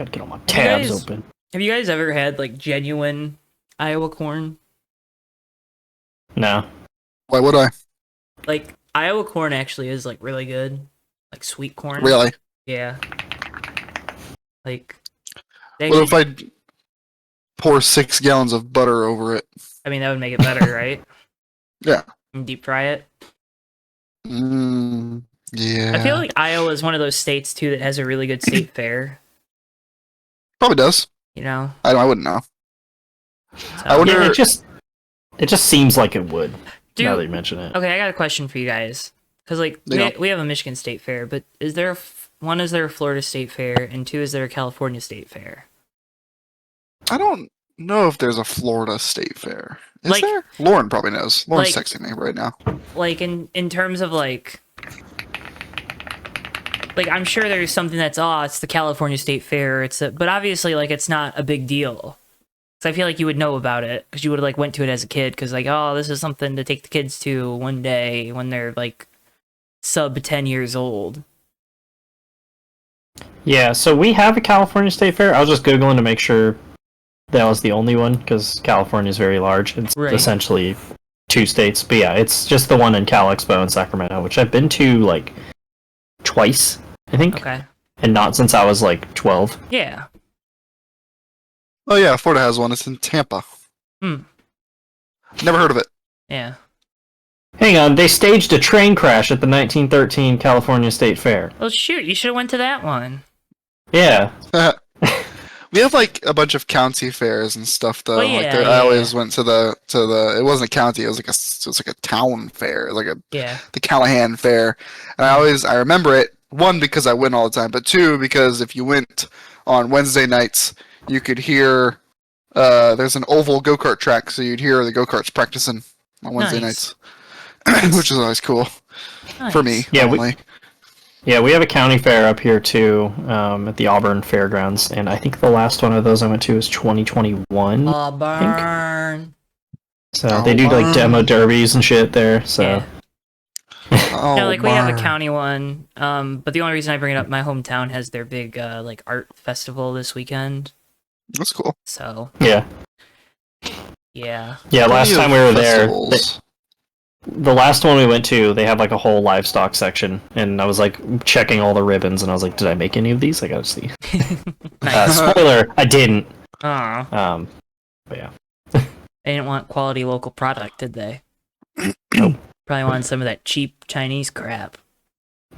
Gotta get all my tabs open. Have you guys ever had like genuine Iowa corn? No. Why would I? Like Iowa corn actually is like really good, like sweet corn. Really? Yeah. Like. What if I pour 6 gallons of butter over it? I mean, that would make it better, right? Yeah. And deep fry it. Yeah. I feel like Iowa is one of those states too that has a really good state fair. Probably does. You know. I wouldn't know. So. I wonder. Yeah, it just seems like it would. Dude, now that you mention it. Okay, I got a question for you guys. Because like we have a Michigan State Fair, but is there a Florida State Fair, and 2, is there a California State Fair? I don't know if there's a Florida State Fair. Is there? Lauren probably knows. Lauren's texting me right now. Like in terms of like I'm sure there's something that's it's the California State Fair. But obviously like it's not a big deal. So I feel like you would know about it because you would have like went to it as a kid because like this is something to take the kids to one day when they're like sub 10 years old. Yeah, so we have a California State Fair. I was just Googling to make sure that was the only one, because California is very large. It's essentially 2 states. But yeah, it's just the one in Cal Expo in Sacramento, which I've been to, like, twice, I think. Okay. And not since I was, like, 12. Yeah. Oh yeah, Florida has one. It's in Tampa. Never heard of it. Yeah. Hang on, they staged a train crash at the 1913 California State Fair. Well, shoot, you should have went to that one. Yeah. We have like a bunch of county fairs and stuff though. Well, yeah, like I always went to the it wasn't a county, it was like a town fair. It was like the Callahan Fair. And I remember it, 1 because I went all the time, but 2 because if you went on Wednesday nights, you could hear there's an oval go-kart track, so you'd hear the go-karts practicing on Wednesday nights. Which is always cool for me. Yeah, we have a county fair up here too, at the Auburn Fairgrounds, and I think the last one of those I went to was 2021. Auburn. So they do like demo derbies and shit there. So. Yeah. Like we have a county one, but the only reason I bring it up, my hometown has their big like art festival this weekend. That's cool. So. Yeah. Yeah. Yeah. Last time we were there. The last one we went to, they had like a whole livestock section, and I was like checking all the ribbons, and I was like, did I make any of these? I gotta see. Spoiler, I didn't. But yeah. They didn't want quality local product, did they? Nope. Probably wanted some of that cheap Chinese crap.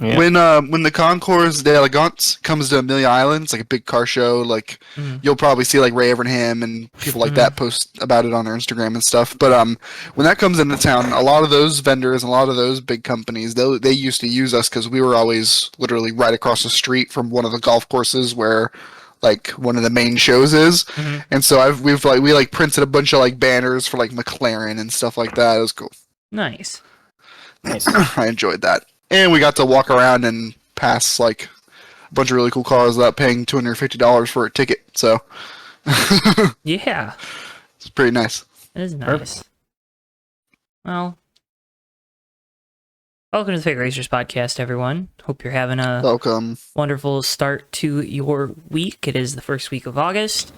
Yeah. When the Concours d'Elegance comes to Amelia Island, it's like a big car show. Like you'll probably see like Ray Evernham and people like that post about it on their Instagram and stuff. But when that comes into town, a lot of those vendors and a lot of those big companies, they used to use us because we were always literally right across the street from one of the golf courses where like one of the main shows is. And so we printed a bunch of like banners for like McLaren and stuff like that. It was cool. Nice. I enjoyed that. And we got to walk around and pass like a bunch of really cool cars without paying $250 for a ticket. So yeah, it's pretty nice. It is nice. Perfect. Well, welcome to the Fake Racers podcast, everyone. Hope you're having a wonderful start to your week. It is the first week of August.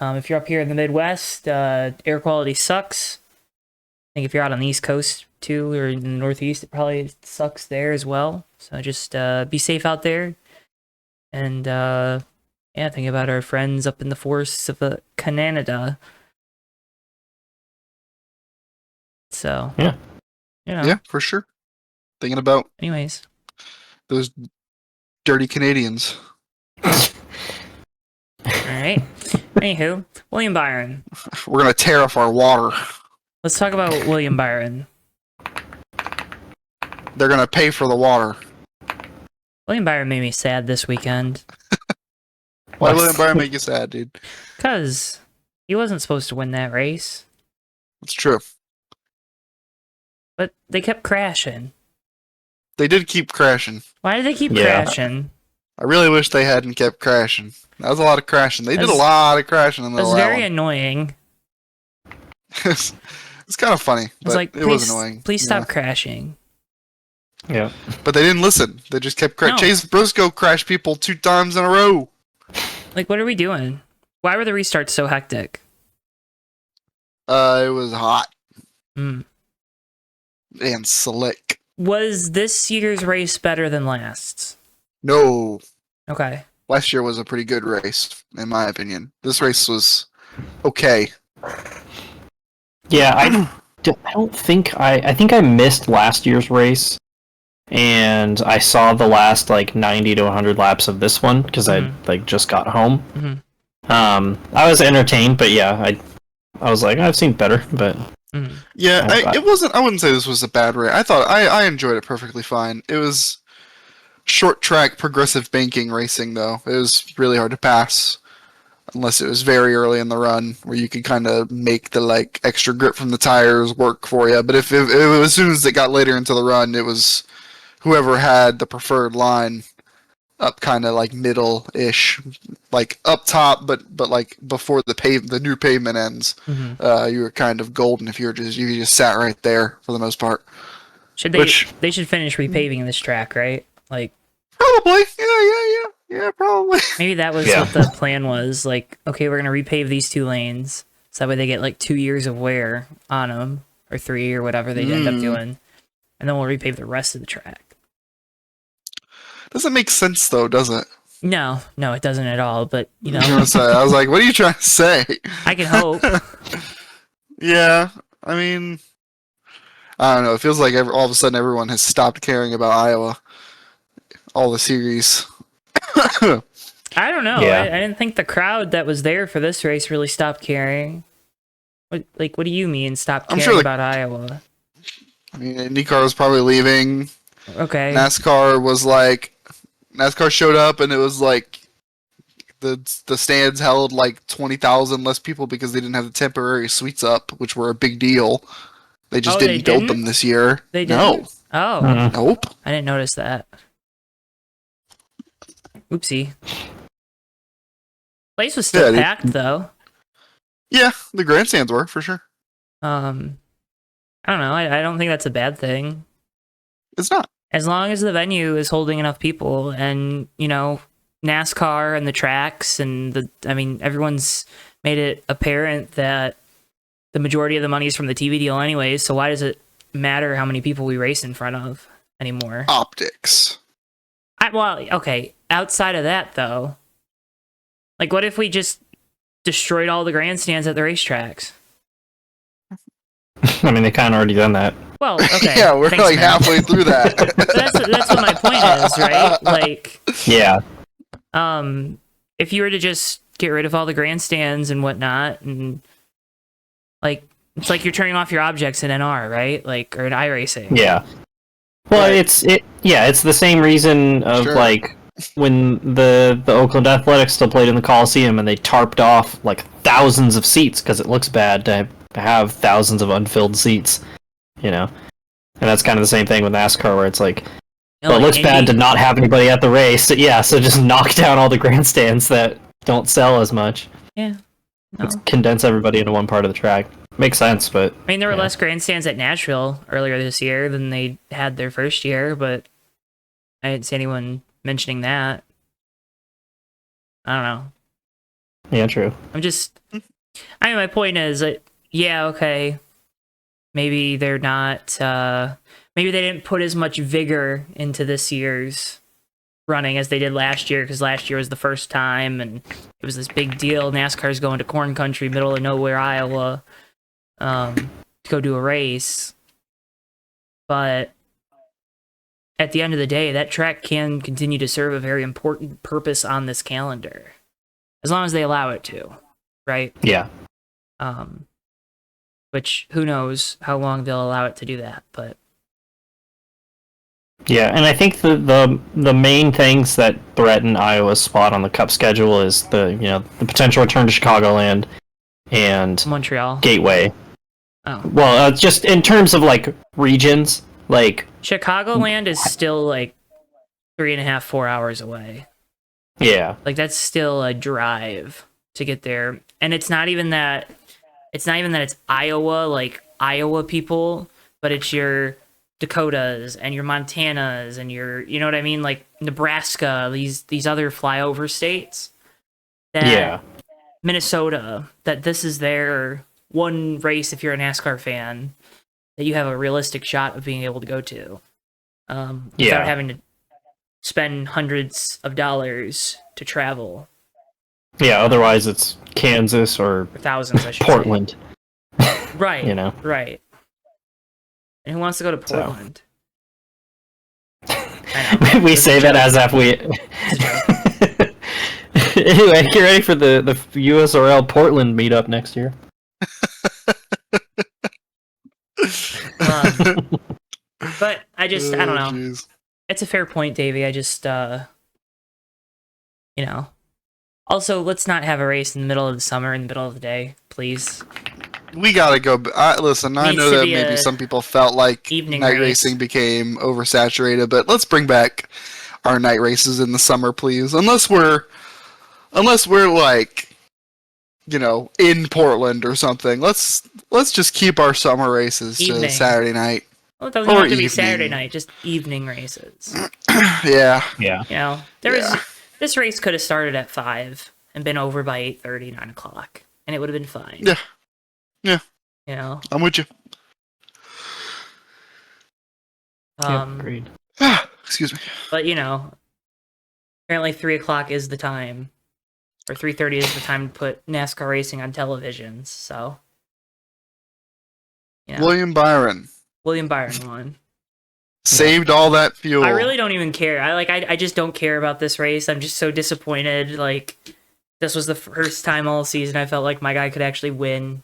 If you're up here in the Midwest, air quality sucks. I think if you're out on the East Coast too, or in the Northeast, it probably sucks there as well. So just be safe out there, and think about our friends up in the forests of Canada. So yeah, for sure. Thinking about those dirty Canadians. All right. Anywho, William Byron. We're gonna tariff our water. Let's talk about William Byron. They're gonna pay for the water. William Byron made me sad this weekend. Why William Byron make you sad, dude? Because he wasn't supposed to win that race. That's true. But they kept crashing. They did keep crashing. Why did they keep crashing? I really wish they hadn't kept crashing. That was a lot of crashing. They did a lot of crashing in the last one. It was very annoying. It's kind of funny, but like, it was annoying. Please stop crashing. Yeah. But they didn't listen. They just kept crashing. No. Chase Briscoe crashed people 2 times in a row. Like, what are we doing? Why were the restarts so hectic? It was hot. Mm. And slick. Was this year's race better than last's? No. Okay. Last year was a pretty good race, in my opinion. This race was okay. Yeah, I don't think I think I missed last year's race, and I saw the last like 90 to 100 laps of this one because I like just got home. I was entertained, but yeah, I was like, I've seen better, but yeah, it wasn't. I wouldn't say this was a bad race. I thought I enjoyed it perfectly fine. It was short track progressive banking racing though. It was really hard to pass unless it was very early in the run where you could kind of make the like extra grip from the tires work for you. But if as soon as it got later into the run, it was whoever had the preferred line up kind of like middle-ish, like up top, but like before the new pavement ends, you were kind of golden if you just sat right there for the most part. They should finish repaving this track, right? Like probably, yeah, probably. Maybe that was what the plan was. Like, okay, we're gonna repave these 2 lanes, so that way they get like 2 years of wear on them, or 3, or whatever they end up doing, and then we'll repave the rest of the track. Doesn't make sense though, does it? No, it doesn't at all. But you know, I was like, what are you trying to say? I can hope. Yeah, I mean, I don't know. It feels like all of a sudden everyone has stopped caring about Iowa. All the series. I don't know. Yeah. I didn't think the crowd that was there for this race really stopped caring. What do you mean stopped caring about Iowa? I mean, IndyCar was probably leaving. Okay. NASCAR showed up and it was like the stands held like 20,000 less people because they didn't have the temporary suites up, which were a big deal. They just didn't build them this year. They didn't? No. Oh. Nope. I didn't notice that. Oopsie. Place was still packed though. Yeah, the grandstands were for sure. I don't know. I don't think that's a bad thing. It's not. As long as the venue is holding enough people, and you know, NASCAR and the tracks and everyone's made it apparent that the majority of the money is from the TV deal anyways, so why does it matter how many people we race in front of anymore? Optics. Okay, outside of that though, like what if we just destroyed all the grandstands at the racetracks? I mean, they kind of already done that. Well, okay. Yeah, we're like halfway through that. that's what my point is, right? Like, yeah. If you were to just get rid of all the grandstands and whatnot, and like, it's like you're turning off your objects in NR, right? Like, or in iRacing. Yeah. Well, it's the same reason of like when the Oakland Athletics still played in the Coliseum and they tarped off like thousands of seats because it looks bad to have thousands of unfilled seats, you know. And that's kind of the same thing with NASCAR, where it's like, well, it looks bad to not have anybody at the race. So, yeah, so just knock down all the grandstands that don't sell as much. Yeah. No. Let's condense everybody into one part of the track. Makes sense, but I mean, there were less grandstands at Nashville earlier this year than they had their first year, but I didn't see anyone mentioning that. I don't know. Yeah, true. My point is that, yeah, okay, maybe they're not, maybe they didn't put as much vigor into this year's running as they did last year, because last year was the first time, and it was this big deal. NASCAR's going to corn country, middle of nowhere, Iowa, to go do a race. But at the end of the day, that track can continue to serve a very important purpose on this calendar, as long as they allow it to, right? Yeah. Which, who knows how long they'll allow it to do that, but... Yeah, and I think the main things that threaten Iowa's spot on the Cup schedule is the potential return to Chicagoland and Montreal Gateway. Oh. Well, just in terms of like regions, like Chicagoland is still like 3.5, 4 hours away. Yeah, like that's still a drive to get there, and it's not even that. It's not even that it's Iowa, like Iowa people, but it's your Dakotas and your Montanas and your, you know what I mean, like Nebraska, these other flyover states. that Minnesota, that this is their one race, if you're a NASCAR fan, that you have a realistic shot of being able to go to, without having to spend hundreds of dollars to travel. Yeah, otherwise it's Kansas or thousands, I should Portland. Say. Right. Right. And who wants to go to Portland? We say that as if we. Anyway, get ready for the USRL Portland meetup next year. But I don't know. Geez. It's a fair point, Davey. I just, Also, let's not have a race in the middle of the summer, in the middle of the day, please. We gotta go. Listen, I know that maybe some people felt like night racing became oversaturated, but let's bring back our night races in the summer, please. Unless we're like, in Portland or something. Let's just keep our summer races to Saturday night. Well, it doesn't have to be Saturday night, just evening races. Yeah. This race could have started at 5 and been over by 8:30, 9 o'clock, and it would have been fine. Yeah. I'm with you. Agreed. Excuse me. But apparently 3 o'clock is the time, or 3:30 is the time to put NASCAR racing on televisions. So, William Byron won. Saved all that fuel. I really don't even care. I just don't care about this race. I'm just so disappointed. Like, this was the first time all season I felt like my guy could actually win.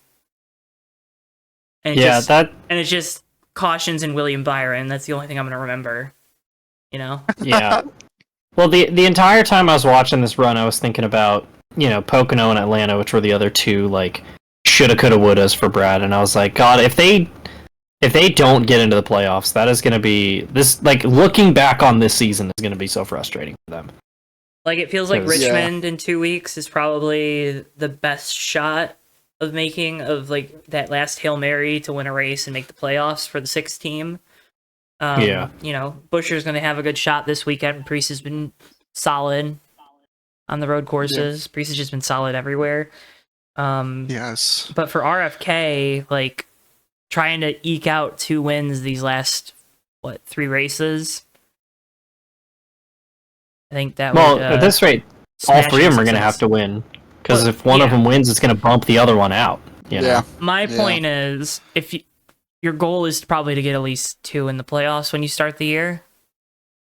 And it's just cautions in William Byron. That's the only thing I'm gonna remember. Yeah. Well, the entire time I was watching this run, I was thinking about Pocono and Atlanta, which were the other two like shoulda, coulda, wouldas for Brad, and I was like, God, if they don't get into the playoffs, that is gonna be this. Like, looking back on this season is gonna be so frustrating for them. Like, it feels like Richmond in 2 weeks is probably the best shot of like that last Hail Mary to win a race and make the playoffs for the 6th team. Buescher's going to have a good shot this weekend. Priest has been solid on the road courses. Yeah. Priest has just been solid everywhere. Yes. But for RFK, like, trying to eke out 2 wins these last 3 races, I think that at this rate, all 3 of them are going to have to win. Because if one of them wins, it's going to bump the other one out. Yeah. My point is, if your goal is probably to get at least 2 in the playoffs when you start the year.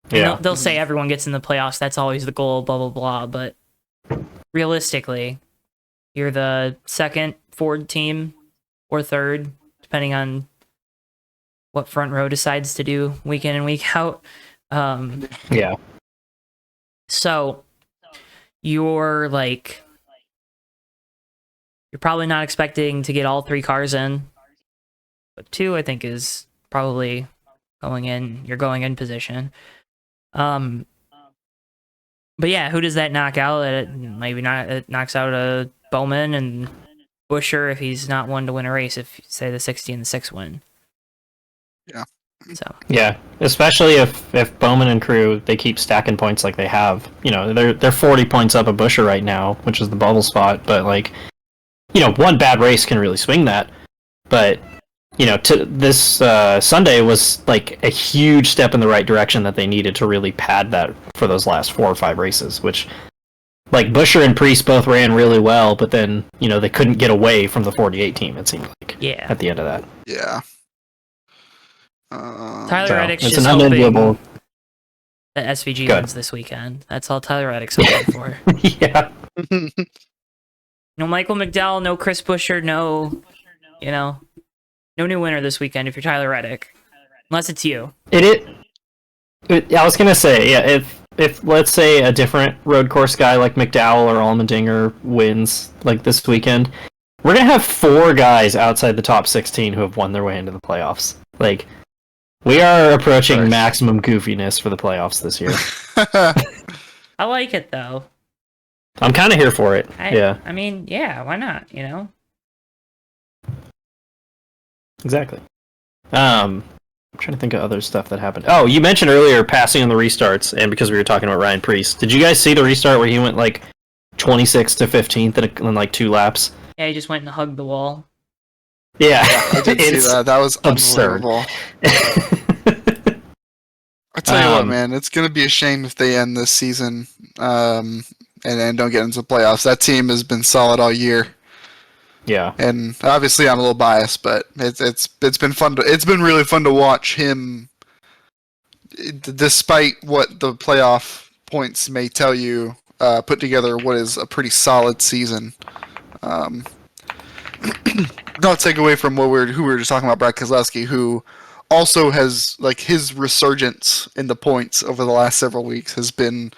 Yeah. They'll say everyone gets in the playoffs. That's always the goal, blah, blah, blah. But realistically, you're the 2nd Ford team or 3rd, depending on what Front Row decides to do week in and week out. Yeah. So you're probably not expecting to get all 3 cars in, but 2, I think, is probably your going in position. But yeah, who does that knock out? It knocks out a Bowman and Buescher if he's not one to win a race, if, say, the 60 and the 6 win. Yeah. So. Yeah, especially if Bowman and crew, they keep stacking points like they have. They're 40 points up of Buescher right now, which is the bubble spot, but one bad race can really swing that. But, this Sunday was like a huge step in the right direction that they needed to really pad that for those last 4 or 5 races, which, like, Buescher and Priest both ran really well, but then, they couldn't get away from the 48 team, it seemed like, at the end of that. Yeah. Tyler Reddick's just hoping that SVG wins this weekend. That's all Tyler Reddick's hoping for. Yeah. No Michael McDowell, no Chris Buescher, no new winner this weekend if you're Tyler Reddick. Unless it's you. I was going to say, yeah, if let's say a different road course guy like McDowell or Allmendinger wins like this weekend, we're going to have 4 guys outside the top 16 who have won their way into the playoffs. Like, we are approaching maximum goofiness for the playoffs this year. I like it, though. I'm kind of here for it. I mean, yeah, why not, Exactly. I'm trying to think of other stuff that happened. Oh, you mentioned earlier passing on the restarts, and because we were talking about Ryan Priest. Did you guys see the restart where he went, 26th to 15th in like 2 laps. Yeah, he just went and hugged the wall. Yeah, I did see that. That was absurd. Unbelievable. I tell you what, man, it's gonna be a shame if they end this season and then don't get into the playoffs. That team has been solid all year. Yeah, and obviously I'm a little biased, but it's been fun. It's been really fun to watch him, despite what the playoff points may tell you, put together what is a pretty solid season. Not take away from who we were just talking about, Brad Keselowski, who also has, like, his resurgence in the points over the last several weeks has been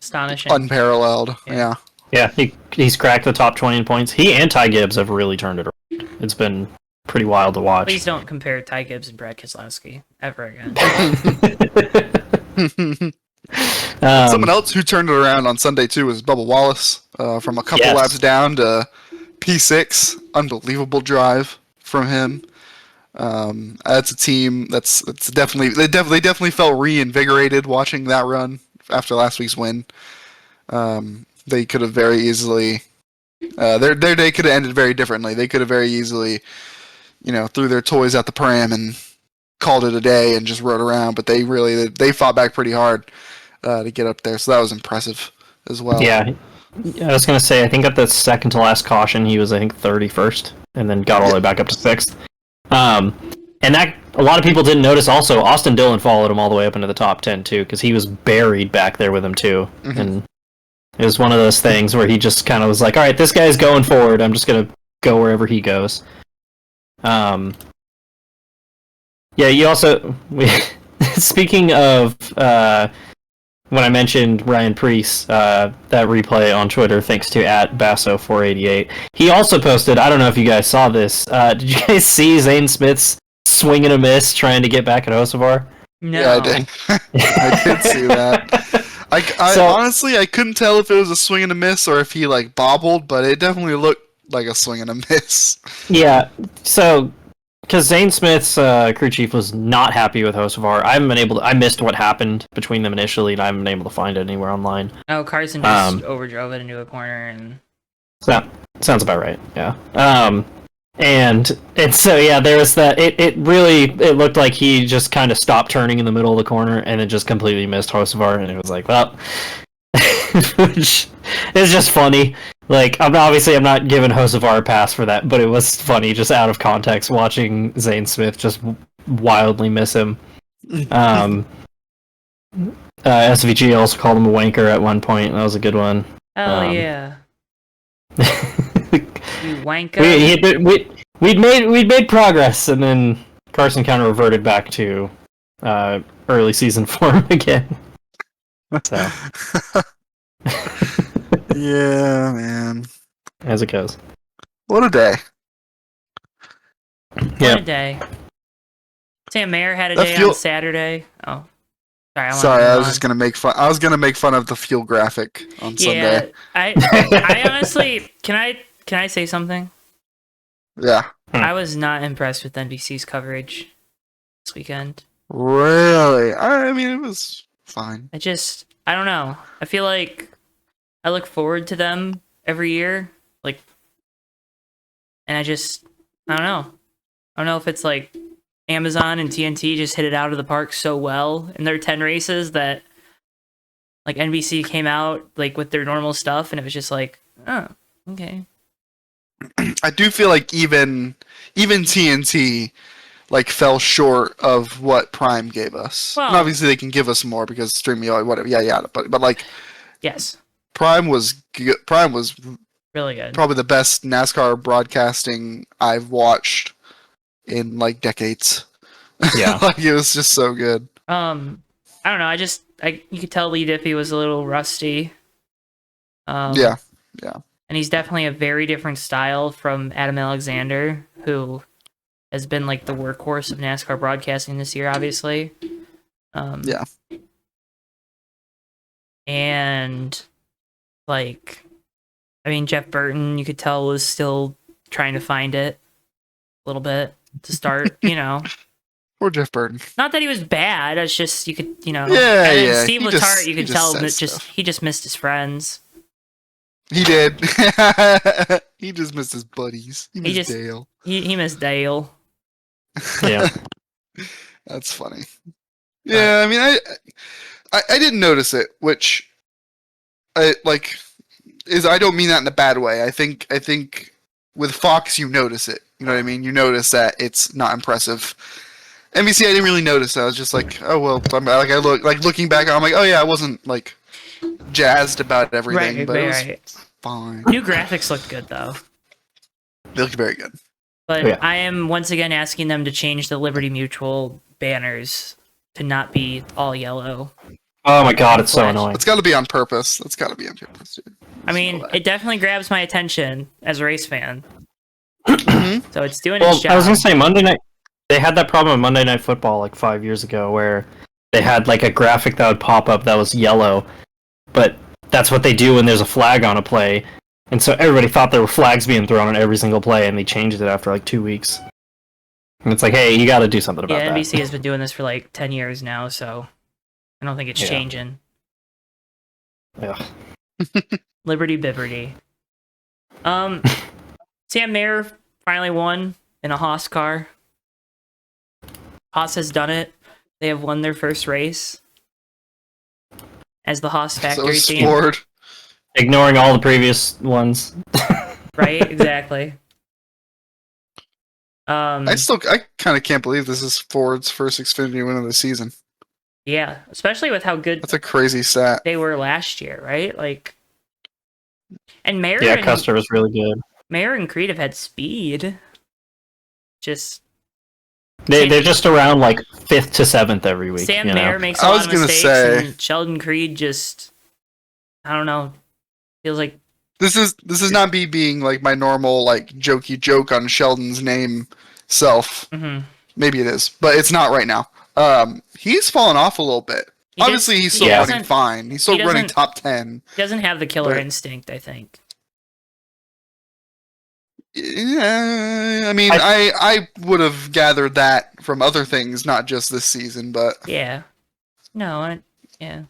astonishing, unparalleled. Yeah. Yeah, he's cracked the top 20 in points. He and Ty Gibbs have really turned it around. It's been pretty wild to watch. Please don't compare Ty Gibbs and Brad Keselowski ever again. Someone else who turned it around on Sunday too was Bubba Wallace, from a couple laps down to P6. Unbelievable drive from him. That's a team that's definitely they definitely felt reinvigorated watching that run after last week's win. They could have very easily their day could have ended very differently. They could have very easily, threw their toys at the pram and called it a day and just rode around. But they fought back pretty hard to get up there. So that was impressive as well. Yeah, I was gonna say I think at the second to last caution he was 31st, and then got all the way back up to 6th. And that a lot of people didn't notice. Also, Austin Dillon followed him all the way up into the top 10 too, because he was buried back there with him too, and. It was one of those things where he just kind of was like, all right, this guy's going forward. I'm just going to go wherever he goes. Yeah, you also... Speaking of when I mentioned Ryan Preece, that replay on Twitter, thanks to @Basso488, he also posted, I don't know if you guys saw this, did you guys see Zane Smith's swing and a miss trying to get back at Hocevar? No. Yeah, I did. I did see that. Honestly, I couldn't tell if it was a swing and a miss or if he bobbled, but it definitely looked like a swing and a miss. Yeah, so because Zane Smith's crew chief was not happy with Hocevar, I missed what happened between them initially, and I haven't been able to find it anywhere online. Oh, Carson just overdrove it into a corner, and so sounds about right. Yeah. And so yeah, there was that. It looked like he just kind of stopped turning in the middle of the corner and then just completely missed Hocevar, and it was like, well, which is just funny. I'm not giving Hocevar a pass for that, but it was funny just out of context watching Zane Smith just wildly miss him. SVG also called him a wanker at one point. That was a good one. Oh yeah. You wanker. We'd made progress, and then Carson kind of reverted back to early season form again. So yeah, man. As it goes. What a day. What a day. Sam Mayer had a day on Saturday. Oh. Sorry, I was just gonna make fun. I was gonna make fun of the fuel graphic on Sunday. I honestly, can I say something? Yeah. I was not impressed with NBC's coverage this weekend. Really? I mean, it was fine. I don't know. I feel like I look forward to them every year, and I don't know. I don't know if it's Amazon and TNT just hit it out of the park so well in their 10 races that NBC came out with their normal stuff, and it was just oh, okay. I do feel like even TNT fell short of what Prime gave us. Well, and obviously they can give us more because streaming, whatever, yeah, but yes, Prime was really good. Probably the best NASCAR broadcasting I've watched in decades. Yeah, it was just so good. I don't know. You could tell Lee Diffie was a little rusty. Yeah. And he's definitely a very different style from Adam Alexander, who has been the workhorse of NASCAR broadcasting this year, obviously. Yeah. And Jeff Burton, you could tell was still trying to find it a little bit to start, Poor Jeff Burton. Not that he was bad. It's just you could, Yeah. And Steve Letarte, you could tell that he just missed his friends. He did. He just missed his buddies. He missed Dale. He missed Dale. Yeah. That's funny. Yeah, I mean, I didn't notice it, which I don't mean that in a bad way. I think with Fox you notice it. You know what I mean? You notice that it's not impressive. NBC, I didn't really notice. I was just like, oh well. Looking back, I'm like, oh yeah, I wasn't like jazzed about everything, but it was fine. New graphics looked good though. They looked very good. But I am once again asking them to change the Liberty Mutual banners to not be all yellow. Oh my god, it's so annoying. It's got to be on purpose. That's got to be on purpose, dude. I mean, it definitely grabs my attention as a race fan. So it's doing its job. I was gonna say Monday night. They had that problem with Monday Night Football like 5 years ago, where they had like a graphic that would pop up that was yellow, but that's what they do when there's a flag on a play, and so everybody thought there were flags being thrown on every single play, and they changed it after like 2 weeks. And it's like, hey, you got to do something about that. Yeah, NBC has been doing this for like 10 years now, so I don't think it's changing. Yeah. Liberty Bibberty. Sam Mayer finally won in a Haas car. Haas has done it. They have won their first race as the Haas factory team. Ignoring all the previous ones. Right, exactly. I kind of can't believe this is Ford's first Xfinity win of the season. Yeah, especially with how good that's a crazy stat they were last year, right? Like, and Mayer, Custer was really good. Mayer and Creed have had speed. Just they're just around like 5th to 7th every week. Sam Mayer makes a lot of mistakes, and Sheldon Creed just, I don't know, feels like this is not me being like my normal like jokey joke on Sheldon's name self. Mm-hmm. Maybe it is, but it's not right now. He's fallen off a little bit. Obviously, he's still running fine. He's still running top 10. He doesn't have the killer instinct, I think. Yeah, I mean, I would have gathered that from other things, not just this season, but yeah, no, I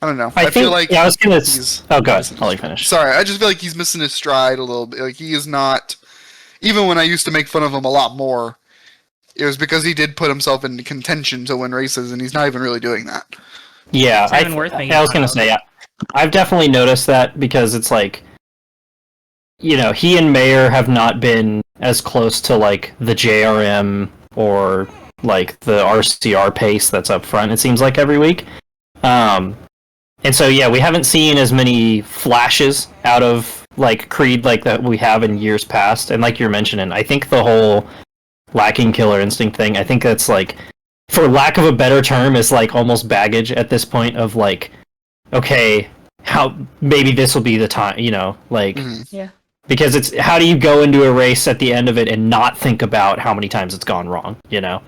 don't know. I feel like I was gonna. Oh god, I'll let you finish. Sorry, I just feel like he's missing his stride a little bit. Like he is not. Even when I used to make fun of him a lot more, it was because he did put himself into contention to win races, and he's not even really doing that. Yeah, I was gonna say, I've definitely noticed that because it's like, you know, he and Mayer have not been as close to like the JRM or like the RCR pace that's up front. It seems like every week, and so yeah, we haven't seen as many flashes out of like Creed like that we have in years past. And like you're mentioning, I think the whole lacking killer instinct thing, I think that's like, for lack of a better term, is like almost baggage at this point of like, okay, how maybe this will be the time, you know, like yeah. Because it's, how do you go into a race at the end of it and not think about how many times it's gone wrong, you know?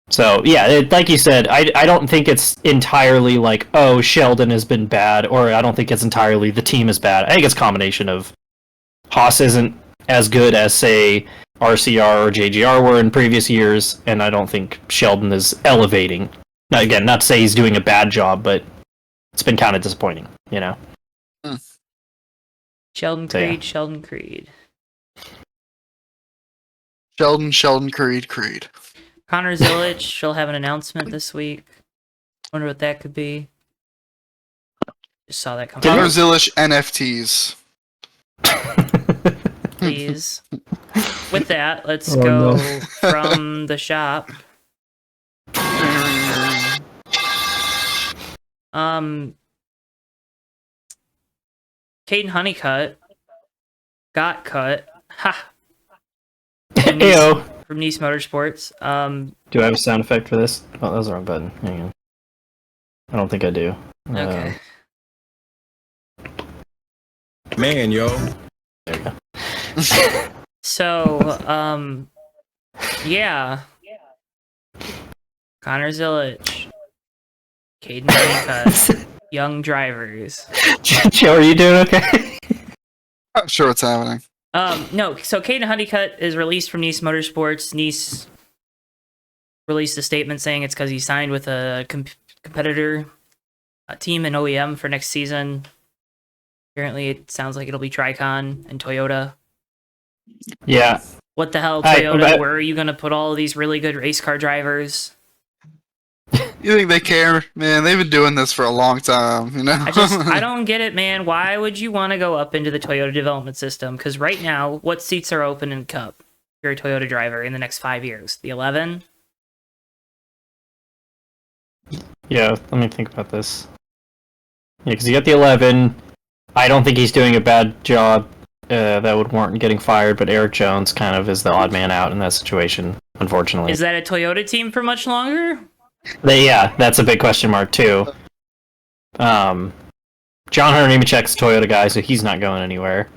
So, yeah, like you said, I don't think it's entirely like, oh, Sheldon has been bad, or I don't think it's entirely the team is bad. I think it's a combination of Haas isn't as good as, say, RCR or JGR were in previous years, and I don't think Sheldon is elevating. Now, again, not to say he's doing a bad job, but it's been kind of disappointing, you know? Sheldon Creed, Sheldon Creed. Sheldon Creed. Connor Zilic, she'll have an announcement this week. Wonder what that could be. Just saw that come Connor Zilic NFTs. Please. With that, let's go from the shop. Kaden Honeycutt got cut. Ha! Ew. From Nice Motorsports. Do I have a sound effect for this? Oh, that was the wrong button. Hang on. I don't think I do. Okay. Man, yo. There we go. So, yeah. Connor Zilic. Kaden Honeycutt. Young drivers. Joe, are you doing okay? I'm sure what's happening. No, so Kaden Honeycutt is released from Nice Motorsports. Nice released a statement saying it's because he signed with a competitor team and OEM for next season. Apparently, it sounds like it'll be TRICON and Toyota. Yeah. What the hell, Toyota? Where are you going to put all of these really good race car drivers? You think they care? Man, they've been doing this for a long time, you know? I don't get it, man. Why would you want to go up into the Toyota development system? Because right now, what seats are open in Cup? If you're a Toyota driver in the next 5 years. The 11? Yeah, let me think about this. Yeah, because you got the 11. I don't think he's doing a bad job that would warrant getting fired, but Eric Jones kind of is the odd man out in that situation, unfortunately. Is that a Toyota team for much longer? Yeah, that's a big question mark, too. John Hunter Nemechek's a Toyota guy, so he's not going anywhere.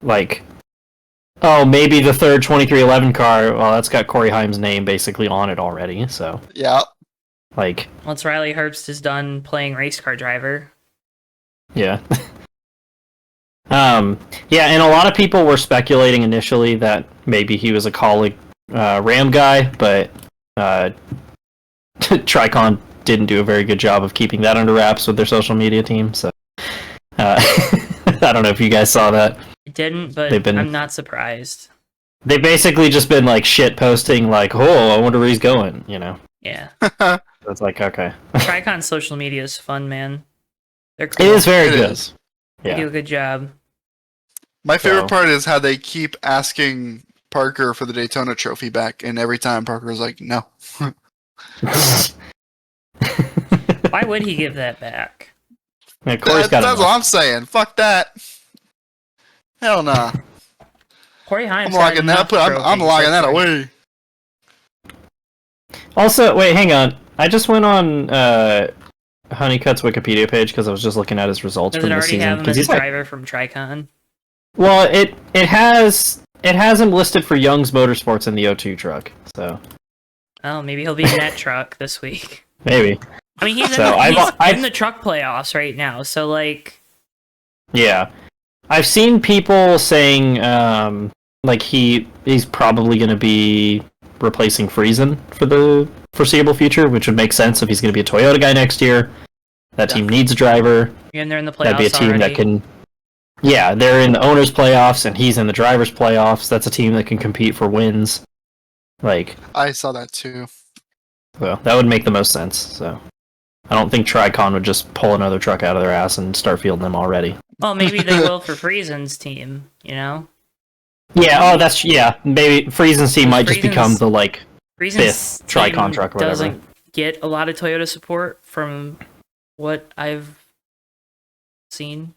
Like, oh, maybe the third 2311 car, well, that's got Corey Haim's name basically on it already, so. Yeah. Like. Once Riley Herbst is done playing race car driver. Yeah. Yeah, and a lot of people were speculating initially that maybe he was a colleague Ram guy, but TRICON didn't do a very good job of keeping that under wraps with their social media team, so I don't know if you guys saw that. It didn't, but I'm not surprised. They've basically just been like shit posting like, oh, I wonder where he's going, you know? Yeah. So it's like, okay. TRICON social media is fun, man. They're cool. It is very good. They do a good job. My favorite part is how they keep asking Parker for the Daytona trophy back, and every time Parker's like, no. Why would he give that back? Yeah, that's what I'm saying. Fuck that. Hell nah. Corey Haim's I'm locking that away. Also, wait, hang on. I just went on Honeycutt's Wikipedia page because I was just looking at his results from the season. Does it already have him as a driver from TRICON? Well, it has him listed for Young's Motorsports in the O2 truck. So. Oh, maybe he'll be in that truck this week. Maybe. I mean, he's in the truck playoffs right now, so like. Yeah, I've seen people saying like he's probably going to be replacing Friesen for the foreseeable future, which would make sense if he's going to be a Toyota guy next year. That team needs a driver. And they're in the playoffs. That'd be a team already. that can. Yeah, they're in the owners' playoffs, and he's in the drivers' playoffs. That's a team that can compete for wins. Like, I saw that too. So that would make the most sense. So I don't think TRICON would just pull another truck out of their ass and start fielding them already. Well, maybe they will for Friesen's team. You know. Yeah. Oh, maybe Friesen's team might just become the like fifth TRICON truck or whatever. Doesn't get a lot of Toyota support from what I've seen.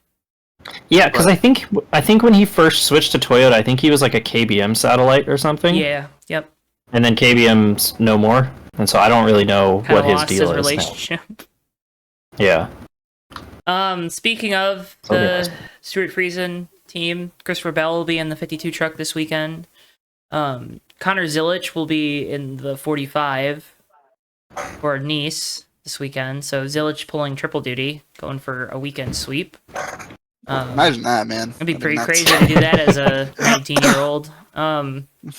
Yeah, because I think when he first switched to Toyota, I think he was like a KBM satellite or something. Yeah. Yep. And then KBM's no more, and so I don't really know Kinda what his lost deal his is. Relationship. Yeah. Speaking of the Stuart Friesen team, Christopher Bell will be in the 52 truck this weekend. Connor Zilic will be in the 45 for Nice this weekend. So Zilic pulling triple duty, going for a weekend sweep. Imagine that, man. It'd be pretty crazy to do that as a 19-year-old.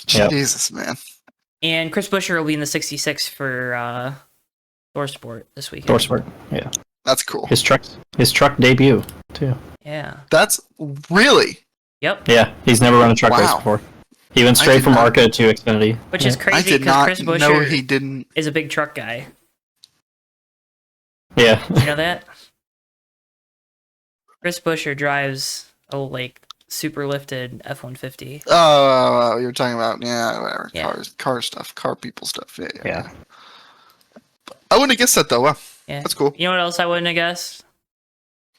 Jesus, man. And Chris Buescher will be in the 66 for ThorSport this weekend. ThorSport, yeah. That's cool. His truck debut, too. Yeah. That's really? Yep. Yeah, he's never run a truck race before. He went straight from ARCA to Xfinity. Which is crazy because Chris Buescher is a big truck guy. Yeah. You know that? Chris Buescher drives a super lifted F-150. Oh, you're talking about whatever. Yeah. Car stuff, car people stuff. Yeah. I wouldn't have guessed that though. Wow. Yeah. That's cool. You know what else I wouldn't have guessed?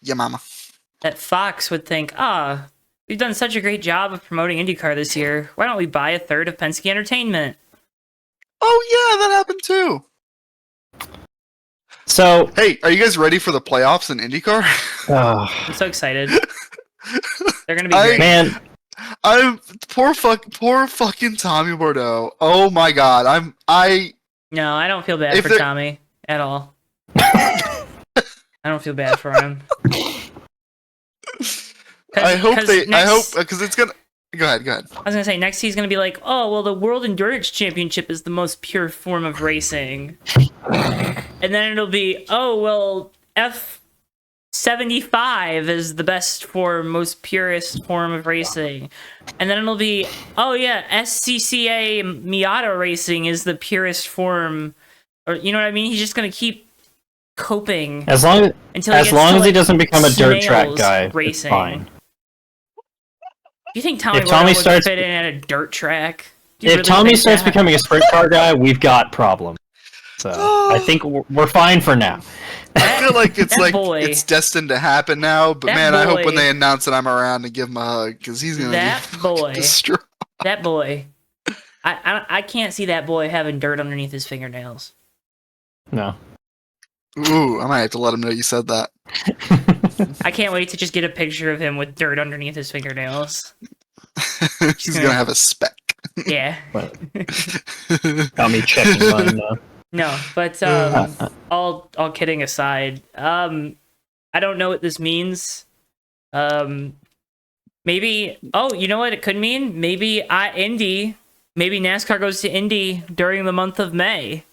Yeah, mama. That Fox would think, we've done such a great job of promoting IndyCar this year. Why don't we buy a third of Penske Entertainment? Oh yeah, that happened too. So, hey, are you guys ready for the playoffs in IndyCar? I'm so excited. They're gonna be great. Man, I'm poor fucking Tommy Bordeaux. Oh my god, No, I don't feel bad for Tommy at all. I don't feel bad for him. I hope because it's gonna. Go ahead. I was gonna say next he's gonna be like, oh well, the World Endurance Championship is the most pure form of racing, and then it'll be, oh well, 75 is the best form, most purest form of racing. And then it'll be, oh yeah, SCCA Miata racing is the purest form. Or, you know what I mean? He's just going to keep coping. As long as he doesn't become a dirt track guy, racing. it's fine. Do you think Tommy would fit in at a dirt track? If Tommy starts becoming a sprint car guy, we've got problems. So I think we're fine for now. I feel like it's destined to happen now. But man, I hope when they announce that I'm around and give him a hug, because he's gonna be destroyed. That boy. I can't see that boy having dirt underneath his fingernails. No. Ooh, I might have to let him know you said that. I can't wait to just get a picture of him with dirt underneath his fingernails. He's gonna have a speck. Yeah. Got me checking mine now. No, but all kidding aside, I don't know what this means. Maybe. Oh, you know what it could mean? Maybe Indy. Maybe NASCAR goes to Indy during the month of May.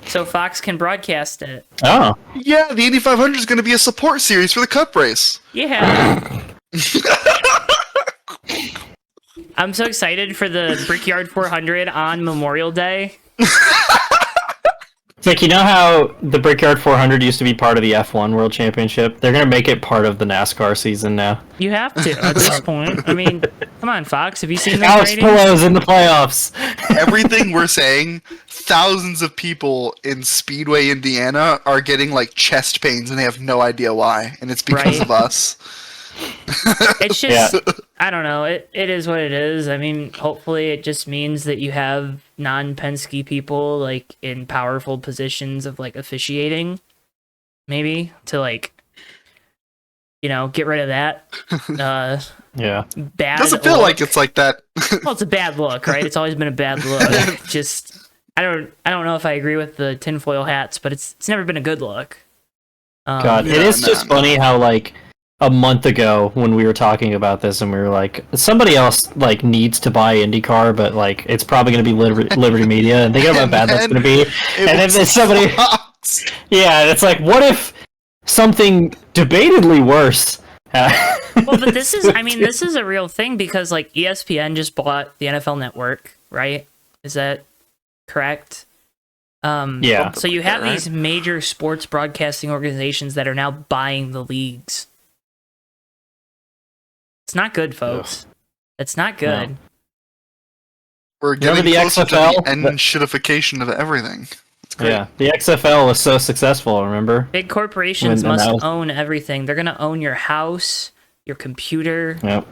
So Fox can broadcast it. Oh. Yeah, the Indy 500 is going to be a support series for the Cup race. Yeah. I'm so excited for the Brickyard 400 on Memorial Day. It's like, you know how the Brickyard 400 used to be part of the F1 World Championship? They're going to make it part of the NASCAR season now. You have to at this point. I mean, come on, Fox. Have you seen those Alex ratings? Palou's in the playoffs. Everything we're saying, thousands of people in Speedway, Indiana are getting like chest pains and they have no idea why. And it's because of us. It's just, I don't know. It is what it is. I mean, hopefully it just means that you have non-Penske people like in powerful positions of like officiating, maybe to like, you know, get rid of that. Yeah. Bad. Doesn't feel like it's like that. Well, it's a bad look, right? It's always been a bad look. Just, I don't know if I agree with the tinfoil hats, but it's never been a good look. God, it is just funny how like a month ago when we were talking about this and we were like, somebody else like needs to buy IndyCar, but like it's probably going to be Liberty Media, and think about how bad that's going to be. And if it's somebody, yeah, it's like, what if something debatedly worse? Well, but this is a real thing because like ESPN just bought the NFL Network, right? Is that correct? Yeah. So you have these major sports broadcasting organizations that are now buying the leagues. It's not good, folks. It's not good. No. We're getting closer to the end-shitification of everything. Yeah, the XFL was so successful, remember? Big corporations must own everything. They're going to own your house, your computer,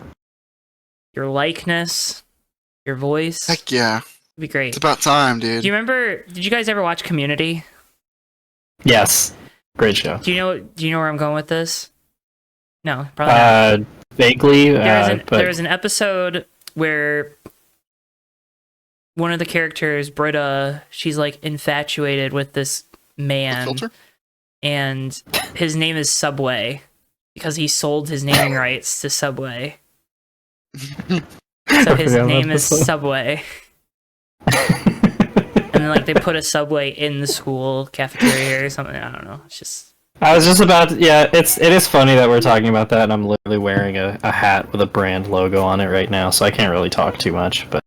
your likeness, your voice. Heck yeah. It'd be great. It's about time, dude. Do you remember, did you guys ever watch Community? Yes. Great show. Do you know where I'm going with this? No, probably not. Vaguely. There was an episode where one of the characters, Britta, she's like infatuated with this man, and his name is Subway because he sold his naming rights to Subway. So his name is Subway. And then like they put a Subway in the school cafeteria or something. I don't know. It's just. I was just about to, it is funny that we're talking about that, and I'm literally wearing a hat with a brand logo on it right now, so I can't really talk too much, but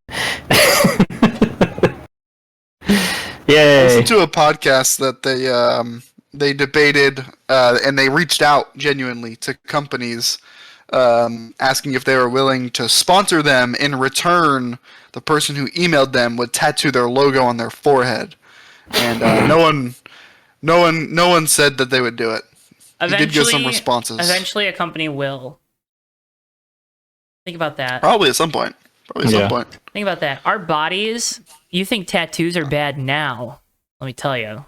yay. I listened to a podcast that they debated and they reached out genuinely to companies asking if they were willing to sponsor them. In return, the person who emailed them would tattoo their logo on their forehead, and no one said that they would do it. You did get some responses. Eventually, a company will. Think about that. Probably at some point. Think about that. Our bodies. You think tattoos are bad now? Let me tell you.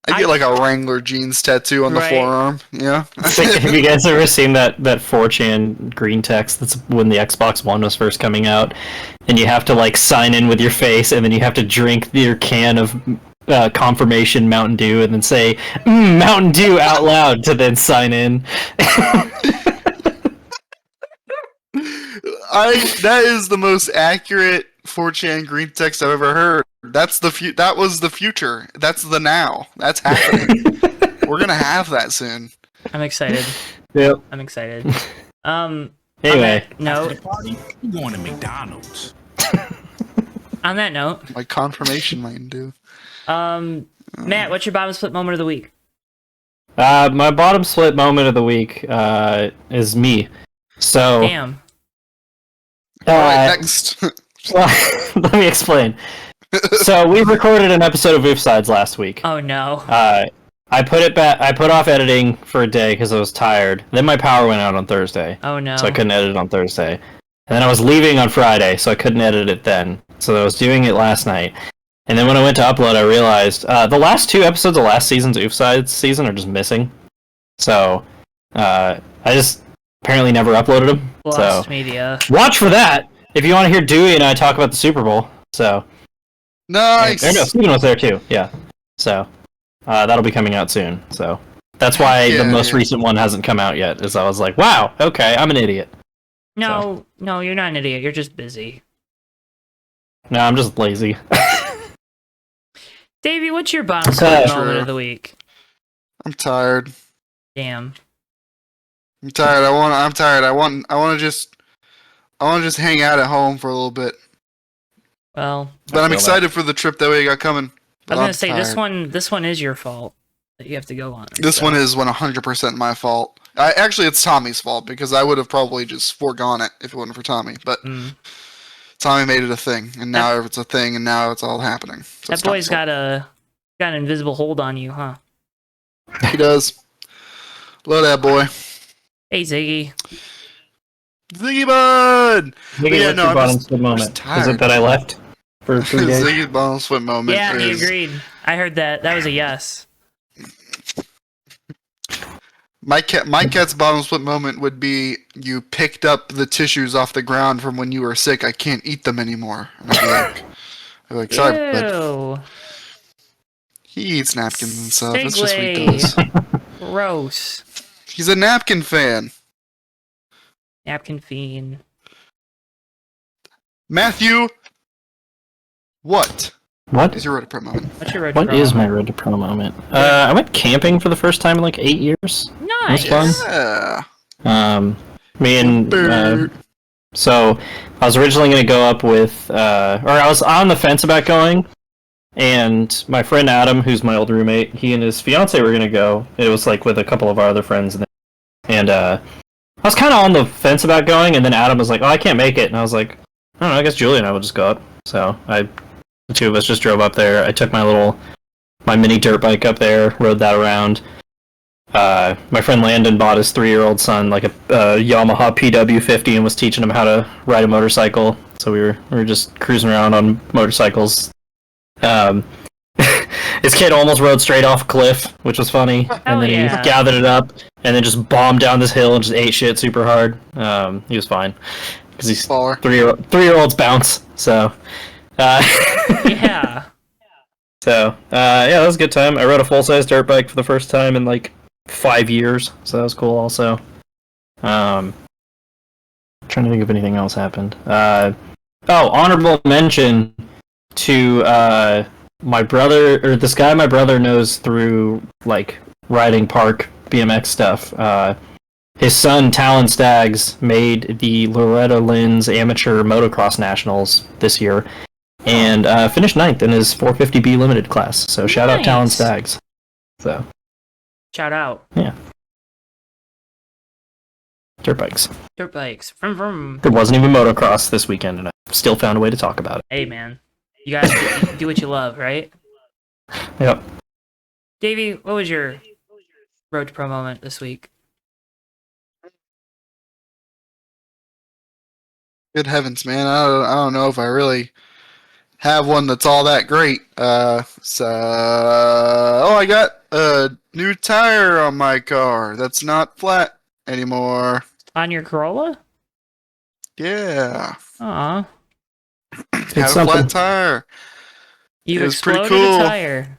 I get like a Wrangler jeans tattoo on the forearm. Yeah. Have you guys ever seen that 4chan green text? That's when the Xbox One was first coming out, and you have to like sign in with your face, and then you have to drink your can of confirmation Mountain Dew, and then say Mountain Dew out loud to then sign in. That is the most accurate 4chan green text I've ever heard. That's that was the future. That's the now. That's happening. We're gonna have that soon. I'm excited. Yep. I'm excited. Anyway. No. I'm going to McDonald's. On that note, My confirmation might do. Matt, what's your bottom split moment of the week? My bottom split moment of the week is me. So. Damn. Alright, next. Let me explain. So we recorded an episode of Oof Sides last week. Oh no. I put off editing for a day because I was tired. Then my power went out on Thursday. Oh no. So I couldn't edit it on Thursday. And then I was leaving on Friday, so I couldn't edit it then. So I was doing it last night. And then when I went to upload, I realized the last 2 episodes of last season's Oof Sides season are just missing. So I just apparently never uploaded them. Lost so media. Watch for that if you want to hear Dewey and I talk about the Super Bowl. So nice. No, Steven was there too. Yeah. So that'll be coming out soon. So that's why the most recent one hasn't come out yet. Is I was like, wow, okay, I'm an idiot. No, you're not an idiot. You're just busy. No, I'm just lazy. Davey, what's your bottom split moment of the week? I'm tired. Damn. I'm tired. I'm tired. I want to just hang out at home for a little bit. Well, but I'm excited for the trip that we got coming. I was gonna say this one is your fault that you have to go on. This one is 100% my fault. Actually, it's Tommy's fault because I would have probably just foregone it if it wasn't for Tommy. But Tommy made it a thing, and now it's a thing, and now it's all happening. So that boy's got an invisible hold on you, huh? He does. Love that boy. Hey, Ziggy. Ziggy Bud! Ziggy, no, bottom split moment? Is it that I left for 3 days? Ziggy's bottom split moment. Yeah, he agreed. I heard that. That was a yes. My cat's bottom split moment would be you picked up the tissues off the ground from when you were sick. I can't eat them anymore. And I'd be like, sorry, bud. He eats napkins and stuff. That's just what he does. Gross. He's a napkin fan. Napkin fiend. Matthew, what? What is your road to pro moment? What's your road to pro What is my road to pro moment? I went camping for the first time in like 8 years. Nice. It was fun. Yeah. Me and so I was originally going to go up with, or I was on the fence about going, and my friend Adam, who's my old roommate, he and his fiance were going to go. It was like with a couple of our other friends, and I was kind of on the fence about going, and then Adam was like, "Oh, I can't make it," and I was like, "I don't know, I guess Julie and I will just go up." So the 2 of us just drove up there. I took my mini dirt bike up there, rode that around. My friend Landon bought his 3-year-old son like a Yamaha PW50 and was teaching him how to ride a motorcycle. So we were just cruising around on motorcycles. His kid almost rode straight off a cliff, which was funny, and then he gathered it up and then just bombed down this hill and just ate shit super hard. He was fine because he's 3-year-olds bounce. So yeah. So that was a good time. I rode a full-size dirt bike for the first time in like 5 years, so that was cool also. Trying to think if anything else happened. Honorable mention to my brother, or this guy my brother knows through like riding park BMX stuff. His son Talon Staggs made the Loretta Lynn's Amateur Motocross Nationals this year and finished 9th in his 450B limited class. So shout out Talon Staggs. So shout out. Yeah. Dirt bikes. Dirt bikes. Vroom, vroom. There wasn't even motocross this weekend, and I still found a way to talk about it. Hey, man. You guys do what you love, right? Yep. Davey, what was your road to pro moment this week? Good heavens, man. I don't know if I really have one that's all that great. I got a new tire on my car that's not flat anymore. On your Corolla? Yeah. Aw. Have a flat tire. You exploded a tire.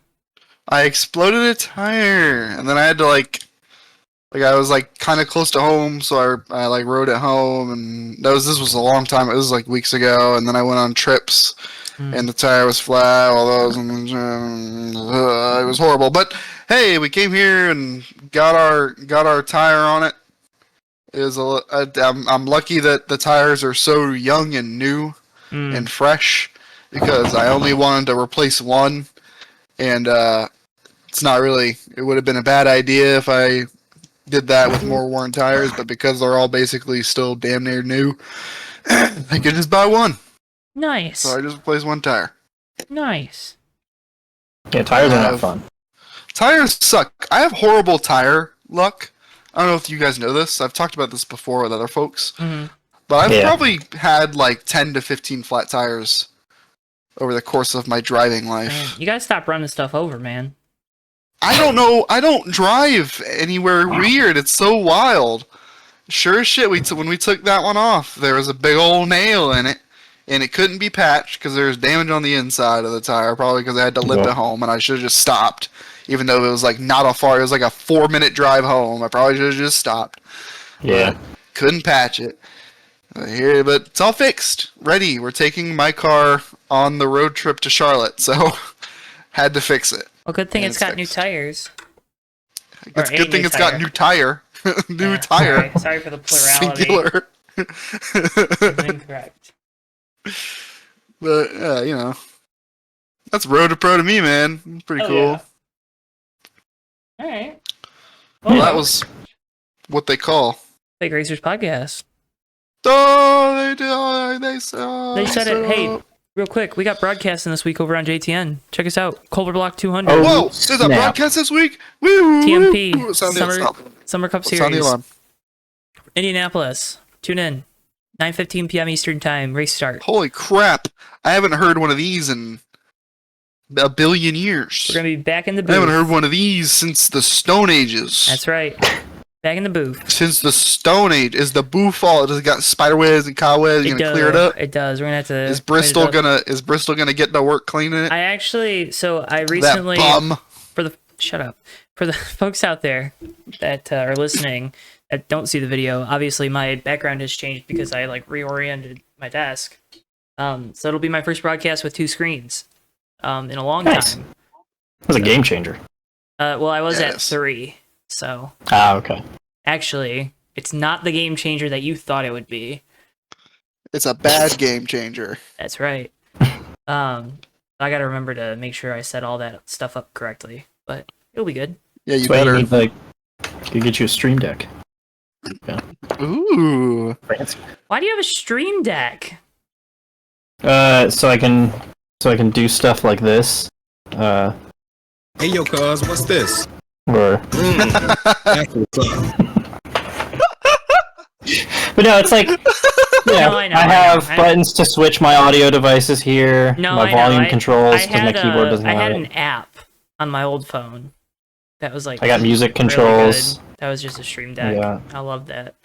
I exploded a tire, and then I had to I was like kind of close to home, so I like rode it home, and this was a long time. It was like weeks ago, and then I went on trips, and the tire was flat. All those, it was horrible. But hey, we came here and got our tire on it. I'm lucky that the tires are so young and new and fresh because I only wanted to replace one, and it's not really. It would have been a bad idea if I did that with more worn tires, but because they're all basically still damn near new, I could just buy one. Nice. So I just replaced one tire. Nice. Yeah, tires are not fun. Tires suck. I have horrible tire luck. I don't know if you guys know this. I've talked about this before with other folks. But I've probably had like 10 to 15 flat tires over the course of my driving life. Man, you gotta stop running stuff over, man. I don't know. I don't drive anywhere weird. It's so wild. Sure as shit, when we took that one off, there was a big old nail in it, and it couldn't be patched because there was damage on the inside of the tire, probably because I had to limp it home, and I should have just stopped. Even though it was like not a far, it was like a 4-minute drive home. I probably should have just stopped. Yeah. But couldn't patch it. Here, but it's all fixed. Ready. We're taking my car on the road trip to Charlotte, so had to fix it. Well, good thing it's got new tires. It's a good thing it's got new tire. New tire. Sorry for the plurality. Singular. Incorrect. But, you know. That's road to pro to me, man. It's pretty cool. Yeah. Alright. Well, that was what they call Big Racers Podcast. Oh, they did. They said. They said it. Hey, real quick, we got broadcasting this week over on JTN. Check us out. Culver Block 200. Oh, whoa! There's a broadcast this week. Woo! TMP. Woo. Summer Cup Sound the Series. alarm. Indianapolis. Tune in. 9:15 p.m. Eastern Time. Race start. Holy crap! I haven't heard one of these in a billion years. We're gonna be back in the booth. I haven't heard one of these since the Stone Ages. That's right. Back in the booth. Since the Stone Age, is the booth all? Does it got spider webs and cobwebs? You gonna clear it up? It does. We're gonna have to. Is Bristol gonna get to work cleaning it? I recently that bum. Shut up. For the folks out there that are listening that don't see the video, obviously my background has changed because I reoriented my desk. So it'll be my first broadcast with 2 screens in a long time. That's a game changer. Well, I was at 3, so. Okay. Actually, it's not the game changer that you thought it would be. It's a bad game changer. That's right. I gotta remember to make sure I set all that stuff up correctly, but it'll be good. Yeah, you better. You get you a Stream Deck. Yeah. Ooh. Fancy. Why do you have a Stream Deck? So I can do stuff like this. Hey, yo, cuz, what's this? Or. That's what's up. But no, it's like. Yeah, No, I know, I have buttons to switch my audio devices here. No, my volume controls because my keyboard doesn't have it. I had an app on my old phone that was I got music controls. Really that was just a Stream Deck. Yeah. I love that.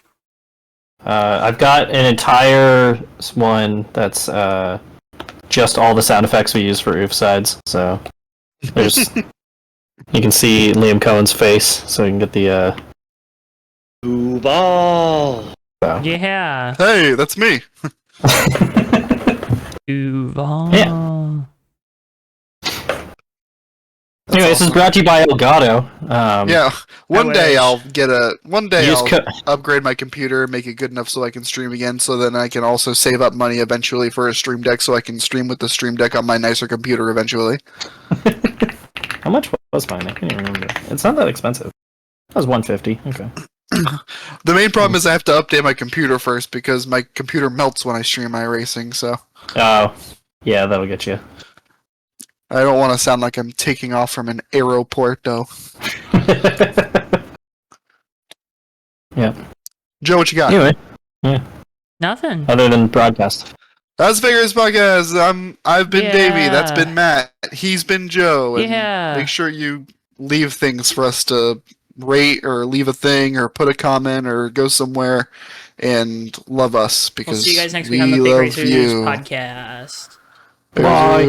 I've got an entire one that's just all the sound effects we use for oof sides. So there's you can see Liam Cohen's face, so you can get the Duval. So. Yeah. Hey, that's me. Duval. Yeah. Anyway, this is brought to you by Elgato. Yeah, one day I'll upgrade my computer, make it good enough so I can stream again. So then I can also save up money eventually for a Stream Deck, so I can stream with the Stream Deck on my nicer computer eventually. How much was mine? I can't even remember. It's not that expensive. That was $150. Okay. The main problem is I have to update my computer first because my computer melts when I stream my racing. So. Oh, yeah, that'll get you. I don't want to sound like I'm taking off from an aeroporto. Yeah. Joe, what you got? Anyway, yeah. Nothing. Other than broadcast. That's Figures Podcast. I've been Davey. That's been Matt. He's been Joe. And make sure you leave things for us to rate or leave a thing or put a comment or go somewhere and love us because we'll see you guys next week on the Big Racers Podcast. Bye.